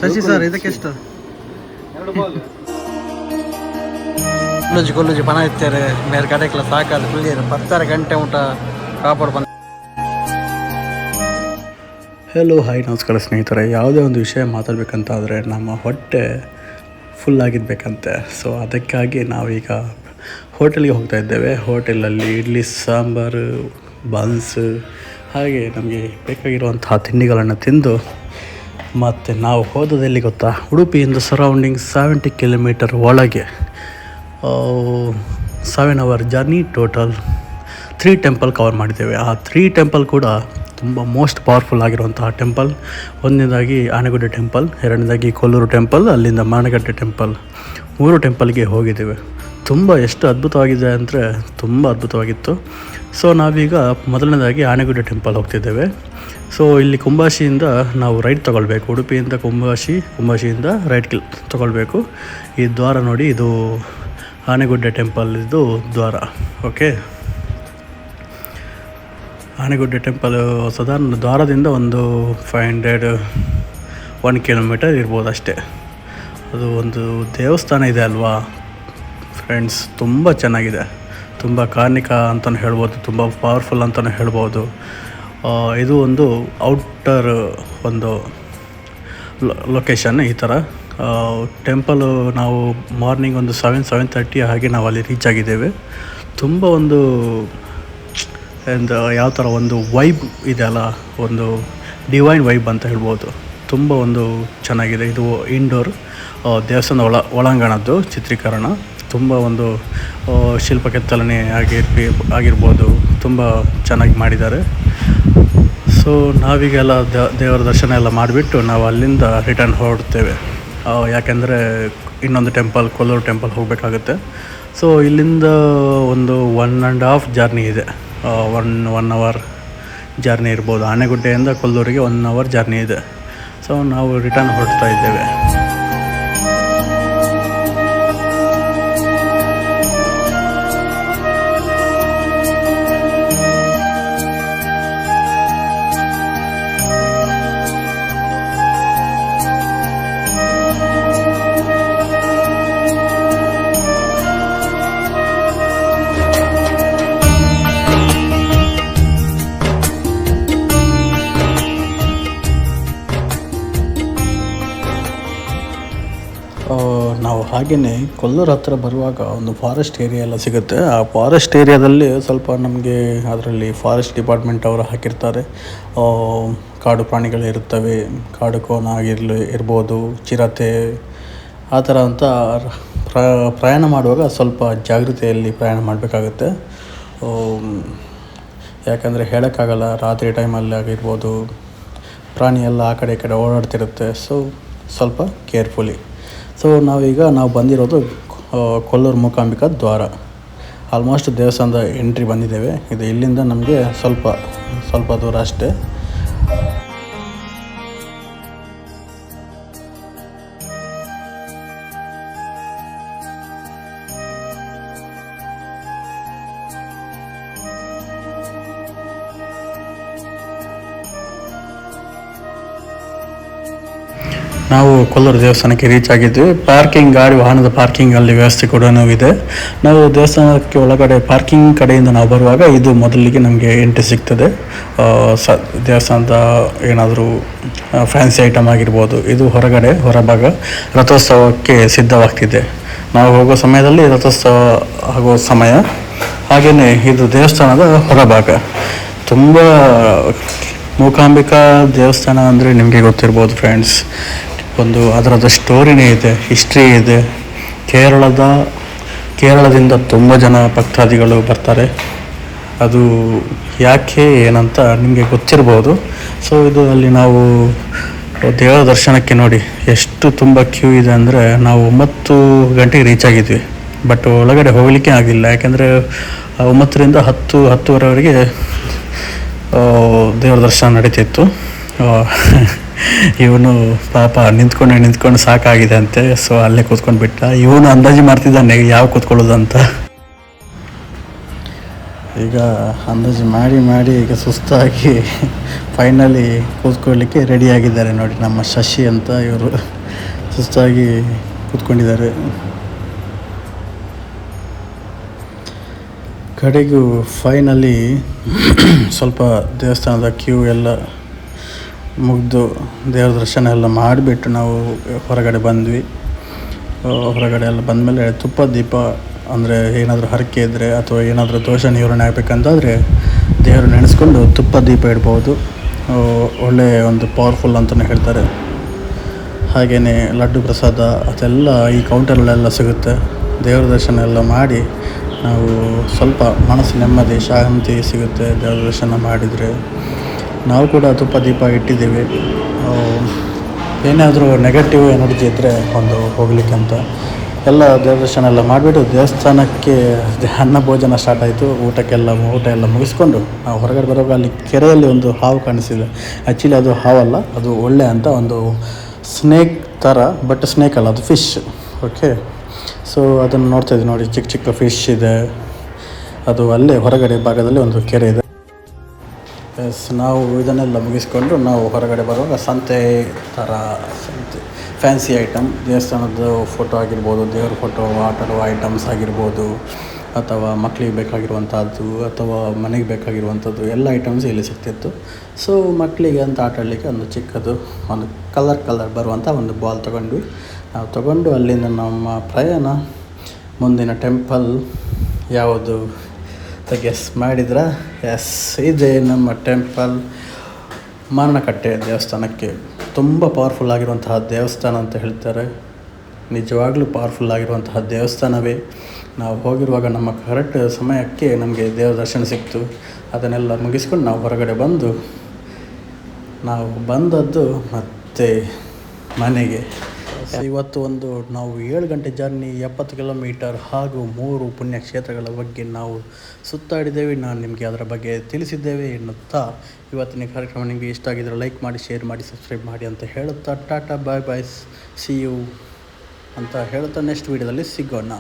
Shashi sir ಇದಕ್ಕೆ ಎಷ್ಟು ಕೊಲ್ಲುಜಿ ಪಣ ಇರ್ತಾರೆ ಮೇರೆ ಕಡೆಗೆಲ್ಲ ಸಾಕಾದ ಕುಳಿಯರು 10 ಗಂಟೆ ಊಟ ಕಾಪಾಡು ಬಂದು. ಹೆಲೋ ಹಾಯ್ ನಮಸ್ಕಾರ ಸ್ನೇಹಿತರೆ. ಯಾವುದೇ ಒಂದು ವಿಷಯ ಮಾತಾಡಬೇಕಂತಾದರೆ ನಮ್ಮ ಹೊಟ್ಟೆ ಫುಲ್ ಆಗಿರ್ಬೇಕಂತೆ. ಸೊ ಅದಕ್ಕಾಗಿ ನಾವೀಗ ಹೋಟೆಲ್ಗೆ ಹೋಗ್ತಾ ಇದ್ದೇವೆ. ಹೋಟೆಲಲ್ಲಿ ಇಡ್ಲಿ ಸಾಂಬಾರು ಬನ್ಸ್ ಹಾಗೆ ನಮಗೆ ಬೇಕಾಗಿರುವಂತಹ ತಿಂಡಿಗಳನ್ನು ತಿಂದು ಮತ್ತು ನಾವು ಹೋದದಲ್ಲಿ ಗೊತ್ತಾ, ಉಡುಪಿಯಿಂದ ಸರೌಂಡಿಂಗ್ 70 ಕಿಲೋಮೀಟರ್ ಒಳಗೆ 7 hour journey. Total 3 temple cover ಮಾಡಿದ್ದೇವೆ. ಆ 3 ಟೆಂಪಲ್ ಕೂಡ ತುಂಬ ಮೋಸ್ಟ್ ಪವರ್ಫುಲ್ ಆಗಿರುವಂತಹ ಟೆಂಪಲ್. ಒಂದನೇದಾಗಿ ಆನೆಗುಡ್ಡೆ ಟೆಂಪಲ್, ಎರಡನೇದಾಗಿ ಕೊಲ್ಲೂರು ಟೆಂಪಲ್, ಅಲ್ಲಿಂದ ಮಾನಗಟ್ಟೆ ಟೆಂಪಲ್, 3 ಟೆಂಪಲ್ಗೆ ಹೋಗಿದ್ದೇವೆ. ತುಂಬ ಎಷ್ಟು ಅದ್ಭುತವಾಗಿದೆ ಅಂದರೆ ತುಂಬ ಅದ್ಭುತವಾಗಿತ್ತು. ಸೊ ನಾವೀಗ ಮೊದಲನೇದಾಗಿ ಆನೆಗುಡ್ಡೆ ಟೆಂಪಲ್ ಹೋಗ್ತಿದ್ದೇವೆ. ಸೊ ಇಲ್ಲಿ ಕುಂಬಾಶಿಯಿಂದ ನಾವು ರೈಟ್ ತೊಗೊಳ್ಬೇಕು. ಉಡುಪಿಯಿಂದ ಕುಂಬಾಶಿಯಿಂದ ರೈಟ್ ತೊಗೊಳ್ಬೇಕು. ಈ ದ್ವಾರ ನೋಡಿ, ಇದು ಆನೆಗುಡ್ಡೆ ಟೆಂಪಲ್ ಇದು ದ್ವಾರ. ಓಕೆ, ಆನೆಗುಡ್ಡೆ ಟೆಂಪಲ್ ಸಾಧಾರಣ ದ್ವಾರದಿಂದ ಒಂದು 500-1 ಕಿಲೋಮೀಟರ್ ಇರ್ಬೋದು ಅಷ್ಟೇ. ಅದು ಒಂದು ದೇವಸ್ಥಾನ ಇದೆ ಅಲ್ವಾ ಫ್ರೆಂಡ್ಸ್, ತುಂಬ ಚೆನ್ನಾಗಿದೆ. ತುಂಬ ಕಾರ್ಣಿಕ ಅಂತಲೂ ಹೇಳ್ಬೋದು, ತುಂಬ ಪವರ್ಫುಲ್ ಅಂತಲೂ ಹೇಳ್ಬೋದು. ಇದು ಒಂದು ಔಟರ್ ಒಂದು ಲೊಕೇಶನ್. ಈ ಥರ ಟೆಂಪಲು ನಾವು ಮಾರ್ನಿಂಗ್ ಒಂದು 7-7:30 ಹಾಗೆ ನಾವು ಅಲ್ಲಿ ರೀಚ್ ಆಗಿದ್ದೇವೆ. ತುಂಬ ಒಂದು ಯಾವ ಥರ ಒಂದು ವೈಬ್ ಇದೆ ಅಲ್ಲ, ಒಂದು ಡಿವೈನ್ ವೈಬ್ ಅಂತ ಹೇಳ್ಬೋದು. ತುಂಬ ಒಂದು ಚೆನ್ನಾಗಿದೆ. ಇದು ಇಂಡೋರ್ ದೇವಸ್ಥಾನದ ಒಳಾಂಗಣದ್ದು ಚಿತ್ರೀಕರಣ. ತುಂಬ ಒಂದು ಶಿಲ್ಪ ಕೆತ್ತನೆ ಆಗಿರ್ಬೋದು, ತುಂಬ ಚೆನ್ನಾಗಿ ಮಾಡಿದ್ದಾರೆ. ಸೊ ನಾವೀಗೆಲ್ಲ ದೇವರ ದರ್ಶನ ಎಲ್ಲ ಮಾಡಿಬಿಟ್ಟು ನಾವು ಅಲ್ಲಿಂದ ರಿಟರ್ನ್ ಹೊರಡ್ತೇವೆ. ಯಾಕೆಂದರೆ ಇನ್ನೊಂದು ಟೆಂಪಲ್, ಕೊಲ್ಲೂರು ಟೆಂಪಲ್ ಹೋಗಬೇಕಾಗುತ್ತೆ. ಸೊ ಇಲ್ಲಿಂದ ಒಂದು 1.5 ಜರ್ನಿ ಇದೆ. 1 ಅವರ್ ಜರ್ನಿ ಇರ್ಬೋದು. ಆನೆಗುಡ್ಡೆಯಿಂದ ಕೊಲ್ಲೂರಿಗೆ 1 ಅವರ್ ಜರ್ನಿ ಇದೆ. ಸೊ ನಾವು ರಿಟರ್ನ್ ಹೊರಡ್ತಾ ಇದ್ದೇವೆ. ನಾವು ಹಾಗೆಯೇ ಕೊಲ್ಲೂರು ಹತ್ರ ಬರುವಾಗ ಒಂದು ಫಾರೆಸ್ಟ್ ಏರಿಯಾ ಎಲ್ಲ ಸಿಗುತ್ತೆ. ಆ ಫಾರೆಸ್ಟ್ ಏರಿಯಾದಲ್ಲಿ ಸ್ವಲ್ಪ ನಮಗೆ ಅದರಲ್ಲಿ ಫಾರೆಸ್ಟ್ ಡಿಪಾರ್ಟ್ಮೆಂಟ್ ಅವರು ಹಾಕಿರ್ತಾರೆ. ಕಾಡು ಪ್ರಾಣಿಗಳು ಇರುತ್ತವೆ, ಕಾಡು ಕೋನ ಇರ್ಬೋದು, ಚಿರತೆ ಆ ಥರ ಅಂತ. ಪ್ರಯಾಣ ಮಾಡುವಾಗ ಸ್ವಲ್ಪ ಜಾಗೃತಿಯಲ್ಲಿ ಪ್ರಯಾಣ ಮಾಡಬೇಕಾಗುತ್ತೆ. ಯಾಕಂದರೆ ಹೇಳೋಕ್ಕಾಗಲ್ಲ, ರಾತ್ರಿ ಟೈಮಲ್ಲಿ ಆಗಿರ್ಬೋದು ಪ್ರಾಣಿ ಎಲ್ಲ ಆ ಕಡೆ ಈ ಕಡೆ ಓಡಾಡ್ತಿರುತ್ತೆ. ಸೊ ಸ್ವಲ್ಪ ಕೇರ್ಫುಲಿ. ಸೊ ನಾವು ಬಂದಿರೋದು ಕೊಲ್ಲೂರು ಮೂಕಾಂಬಿಕಾ ದ್ವಾರ. ಆಲ್ಮೋಸ್ಟ್ ದೇವಸ್ಥಾನದ ಎಂಟ್ರಿ ಬಂದಿದ್ದೇವೆ. ಇದು ಇಲ್ಲಿಂದ ನಮಗೆ ಸ್ವಲ್ಪ ದೂರ ಅಷ್ಟೇ. ನಾವು ಕೊಲ್ಲೂರು ದೇವಸ್ಥಾನಕ್ಕೆ ರೀಚ್ ಆಗಿದ್ವಿ. ಗಾಡಿ ವಾಹನದ ಪಾರ್ಕಿಂಗ್ ಅಲ್ಲಿ ವ್ಯವಸ್ಥೆ ಕೂಡ ಇದೆ. ನಾವು ದೇವಸ್ಥಾನಕ್ಕೆ ಒಳಗಡೆ ಪಾರ್ಕಿಂಗ್ ಕಡೆಯಿಂದ ನಾವು ಬರುವಾಗ ಇದು ಮೊದಲಿಗೆ ನಮಗೆ ಎಂಟ್ರಿ ಸಿಗ್ತದೆ. ದೇವಸ್ಥಾನದ ಏನಾದರೂ ಫ್ಯಾನ್ಸಿ ಐಟಮ್ ಆಗಿರ್ಬೋದು. ಇದು ಹೊರಭಾಗ ರಥೋತ್ಸವಕ್ಕೆ ಸಿದ್ಧವಾಗ್ತಿದೆ. ನಾವು ಹೋಗೋ ಸಮಯದಲ್ಲಿ ರಥೋತ್ಸವ ಆಗೋ ಸಮಯ. ಹಾಗೆಯೇ ಇದು ದೇವಸ್ಥಾನದ ಹೊರಭಾಗ. ತುಂಬ ಮೂಕಾಂಬಿಕಾ ದೇವಸ್ಥಾನ ಅಂದರೆ ನಿಮಗೆ ಗೊತ್ತಿರ್ಬೋದು ಫ್ರೆಂಡ್ಸ್. ಒಂದು ಅದರದ ಸ್ಟೋರಿನೇ ಇದೆ, ಹಿಸ್ಟ್ರಿ ಇದೆ. ಕೇರಳದಿಂದ ತುಂಬ ಜನ ಭಕ್ತಾದಿಗಳು ಬರ್ತಾರೆ. ಅದು ಯಾಕೆ ಏನಂತ ನಿಮಗೆ ಗೊತ್ತಿರ್ಬೋದು. ಸೊ ಇದು ಅಲ್ಲಿ ನಾವು ದೇವರ ದರ್ಶನಕ್ಕೆ ನೋಡಿ ಎಷ್ಟು ತುಂಬ ಕ್ಯೂ ಇದೆ ಅಂದರೆ, ನಾವು 9 ಗಂಟೆಗೆ ರೀಚ್ ಆಗಿದ್ವಿ. ಬಟ್ ಒಳಗಡೆ ಹೋಗಲಿಕ್ಕೆ ಆಗಿಲ್ಲ. ಯಾಕೆಂದರೆ 9ರಿಂದ 10-10:30ವರೆಗೆ ದೇವರ ದರ್ಶನ ನಡೀತಿತ್ತು. ಇವನು ಪಾಪ ನಿಂತ್ಕೊಂಡು ಸಾಕಾಗಿದೆ ಅಂತೆ. ಸೊ ಅಲ್ಲೇ ಕೂತ್ಕೊಂಡು ಬಿಟ್ಟ. ಇವನು ಅಂದಾಜು ಮಾಡ್ತಿದ್ದಾನೆ ಯಾವ ಕೂತ್ಕೊಳ್ಳೋದು ಅಂತ. ಈಗ ಅಂದಾಜು ಮಾಡಿ ಈಗ ಸುಸ್ತಾಗಿ ಫೈನಲಿ ಕೂತ್ಕೊಳ್ಳಿಕ್ಕೆ ರೆಡಿಯಾಗಿದ್ದಾರೆ ನೋಡಿ. ನಮ್ಮ ಶಶಿ ಅಂತ ಇವರು ಸುಸ್ತಾಗಿ ಕೂತ್ಕೊಂಡಿದ್ದಾರೆ. ಕಡೆಗೂ ಫೈನಲಿ ಸ್ವಲ್ಪ ದೇವಸ್ಥಾನದ ಕ್ಯೂ ಎಲ್ಲ ಮುಗಿದು ದೇವ್ರ ದರ್ಶನ ಎಲ್ಲ ಮಾಡಿಬಿಟ್ಟು ನಾವು ಹೊರಗಡೆ ಬಂದ್ವಿ. ಹೊರಗಡೆ ಎಲ್ಲ ಬಂದಮೇಲೆ ತುಪ್ಪದ ದೀಪ ಅಂದರೆ ಏನಾದರೂ ಹರಕೆ ಇದ್ದರೆ ಅಥವಾ ಏನಾದರೂ ದೋಷ ನಿವಾರಣೆ ಆಗಬೇಕಂತಾದರೆ ದೇವರು ನೆನೆಸ್ಕೊಂಡು ತುಪ್ಪದ ದೀಪ ಇಡ್ಬೋದು. ಒಳ್ಳೆಯ ಒಂದು ಪವರ್ಫುಲ್ ಅಂತಲೇ ಹೇಳ್ತಾರೆ. ಹಾಗೆಯೇ ಲಡ್ಡು ಪ್ರಸಾದ ಅದೆಲ್ಲ ಈ ಕೌಂಟರಲ್ಲೆಲ್ಲ ಸಿಗುತ್ತೆ. ದೇವ್ರ ದರ್ಶನ ಎಲ್ಲ ಮಾಡಿ ನಾವು ಸ್ವಲ್ಪ ಮನಸ್ಸು ನೆಮ್ಮದಿ ಶಾಂತಿ ಸಿಗುತ್ತೆ ದೇವ್ರ ದರ್ಶನ ಮಾಡಿದರೆ. ನಾವು ಕೂಡ ತುಪ್ಪ ದೀಪ ಇಟ್ಟಿದ್ದೀವಿ. ಏನಾದರೂ ನೆಗೆಟಿವ್ ಎನರ್ಜಿ ಇದ್ದರೆ ಒಂದು ಹೋಗಲಿಕ್ಕೆ ಅಂತ ಎಲ್ಲ ದೇವ್ರ ದರ್ಶನ ಎಲ್ಲ ಮಾಡಿಬಿಟ್ಟು ದೇವಸ್ಥಾನಕ್ಕೆ ಅನ್ನ ಭೋಜನ ಸ್ಟಾರ್ಟ್ ಆಯಿತು. ಊಟ ಎಲ್ಲ ಮುಗಿಸ್ಕೊಂಡು ನಾವು ಹೊರಗಡೆ ಬರುವಾಗ ಅಲ್ಲಿ ಕೆರೆಯಲ್ಲಿ ಒಂದು ಹಾವು ಕಾಣಿಸಿದೆ. ಆ್ಯಕ್ಚುಲಿ ಅದು ಹಾವಲ್ಲ, ಅದು ಒಳ್ಳೆ ಅಂತ ಒಂದು ಸ್ನೇಕ್ ಥರ, ಬಟ್ ಸ್ನೇಕ್ ಅಲ್ಲ, ಅದು ಫಿಶ್. ಓಕೆ, ಸೊ ಅದನ್ನು ನೋಡ್ತಾಯಿದ್ವಿ ನೋಡಿ. ಚಿಕ್ಕ ಚಿಕ್ಕ ಫಿಶ್ ಇದೆ. ಅದು ಅಲ್ಲೇ ಹೊರಗಡೆ ಭಾಗದಲ್ಲಿ ಒಂದು ಕೆರೆ ಇದೆ. ನಾವು ಇದನ್ನೆಲ್ಲ ಮುಗಿಸ್ಕೊಂಡು ನಾವು ಹೊರಗಡೆ ಬರುವಾಗ ಸಂತೆ ಥರ ಫ್ಯಾನ್ಸಿ ಐಟಮ್, ದೇವಸ್ಥಾನದ ಫೋಟೋ ಆಗಿರ್ಬೋದು, ದೇವ್ರ ಫೋಟೋ, ಆಟಾಡುವ ಐಟಮ್ಸ್ ಆಗಿರ್ಬೋದು, ಅಥವಾ ಮಕ್ಕಳಿಗೆ ಬೇಕಾಗಿರುವಂಥದ್ದು ಅಥವಾ ಮನೆಗೆ ಬೇಕಾಗಿರುವಂಥದ್ದು ಎಲ್ಲ ಐಟಮ್ಸ್ ಇಲ್ಲಿ ಸಿಗ್ತಿತ್ತು. ಸೊ ಮಕ್ಕಳಿಗೆ ಅಂತ ಆಟಾಡಲಿಕ್ಕೆ ಒಂದು ಚಿಕ್ಕದು ಒಂದು ಕಲರ್ ಬರುವಂಥ ಒಂದು ಬಾಲ್ ತೊಗೊಂಡು ಅಲ್ಲಿಂದ ನಮ್ಮ ಪ್ರಯಾಣ ಮುಂದಿನ ಟೆಂಪಲ್ ಯಾವುದು ಗೆಸ್ ಮಾಡಿದ್ರೆ, ಇದೆ ನಮ್ಮ ಟೆಂಪಲ್ ಮರಣಕಟ್ಟೆ ದೇವಸ್ಥಾನಕ್ಕೆ. ತುಂಬ ಪವರ್ಫುಲ್ ಆಗಿರುವಂತಹ ದೇವಸ್ಥಾನ ಅಂತ ಹೇಳ್ತಾರೆ. ನಿಜವಾಗ್ಲೂ ಪವರ್ಫುಲ್ ಆಗಿರುವಂತಹ ದೇವಸ್ಥಾನವೇ. ನಾವು ಹೋಗಿರುವಾಗ ನಮ್ಮ ಕರೆಕ್ಟ್ ಸಮಯಕ್ಕೆ ನಮಗೆ ದೇವರ ದರ್ಶನ ಸಿಕ್ತು. ಅದನ್ನೆಲ್ಲ ಮುಗಿಸ್ಕೊಂಡು ನಾವು ಹೊರಗಡೆ ಬಂದು ನಾವು ಬಂದದ್ದು ಮತ್ತೆ ಮನೆಗೆ. ಇವತ್ತು ಒಂದು ನಾವು 7 ಗಂಟೆ ಜರ್ನಿ, 70 ಕಿಲೋಮೀಟರ್ ಹಾಗೂ 3 ಪುಣ್ಯಕ್ಷೇತ್ರಗಳ ಬಗ್ಗೆ ನಾವು ಸುತ್ತಾಡಿದ್ದೇವೆ. ನಾನು ನಿಮಗೆ ಅದರ ಬಗ್ಗೆ ತಿಳಿಸಿದ್ದೇವೆ ಎನ್ನುತ್ತಾ ಇವತ್ತಿನ ಕಾರ್ಯಕ್ರಮ ನಿಮಗೆ ಇಷ್ಟ ಆಗಿದ್ದರೆ ಲೈಕ್ ಮಾಡಿ, ಶೇರ್ ಮಾಡಿ, ಸಬ್ಸ್ಕ್ರೈಬ್ ಮಾಡಿ ಅಂತ ಹೇಳುತ್ತಾ ಟಾಟಾ ಬಾಯ್ ಸಿ ಯು ಅಂತ ಹೇಳುತ್ತಾ ನೆಕ್ಸ್ಟ್ ವೀಡಿಯೋದಲ್ಲಿ ಸಿಗೋಣ.